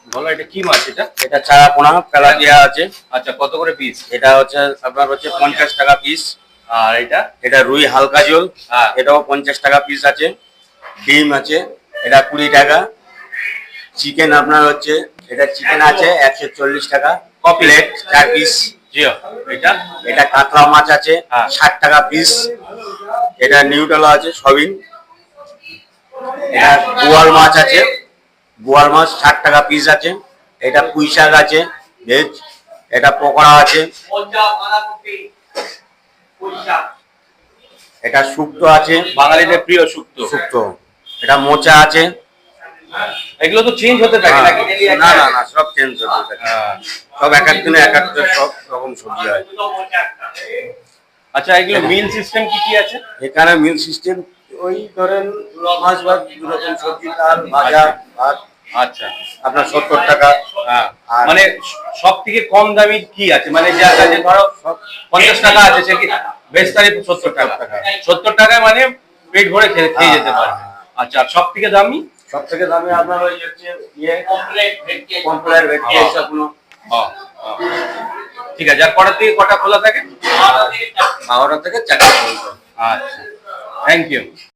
বলো এটা কি মাছ এটা? এটা চারা পোনা পেলাপিয়া আছে। আচ্ছা, কত করে পিস? এটা হচ্ছে আপনার হচ্ছে 50 টাকা পিস। আর এটা? এটা রুই হালকা ঝোল, হ্যাঁ। এটাও 50 টাকা পিস আছে। ডিম আছে, এটা 20 টাকা। চিকেন আপনার হচ্ছে, এটা চিকেন আছে 140 টাকা। Plate 4 piece. জিও এটা? এটা কাতলা মাছ আছে হ্যাঁ। 60 টাকা পিস। এটা নিউটেলা আছে সবিন। এটা বোয়াল মাছ আছে, বোয়াল মাছ 60 টাকা পিস আছে। এটা পুঁই শাক আছে ভেজ। এটা পকোড়া আছে। এটা শুক্তো আছে, বাঙালিদের প্রিয় শুক্তো। শুক্তো। এটা মোচা আছে। এগুলো তো চেঞ্জ হতে থাকে নাকি? না না না, সব চেঞ্জ হতে থাকে। সব এক এক দিনে এক এক সব রকম সবজি হয়। আচ্ছা, এগুলো মিল সিস্টেম কি কি আছে? এখানে মিল সিস্টেম ওই ধরেন মাছ ভাত দু রকম সবজি, ডাল ভাজা ভাত। আচ্ছা, আপনার 70 টাকা। হ্যাঁ। আর মানে সব থেকে কম দামি কি আছে? মানে যার কাছে ধরো 50 টাকা আছে সে কি বেস্তারি 70 টাকা? 70 টাকায় মানে পেট ভরে খেয়ে যেতে পারবে। আচ্ছা, আর সব থেকে দামি? সব থেকে দামি আপনার ওই হচ্ছে ইয়ে কমপ্লেট ভেটকি এসবগুলো। ঠিক আছে। আর কটা থেকে কটা খোলা থাকে? 12টা থেকে 4টা পর্যন্ত। আচ্ছা, থ্যাংক ইউ।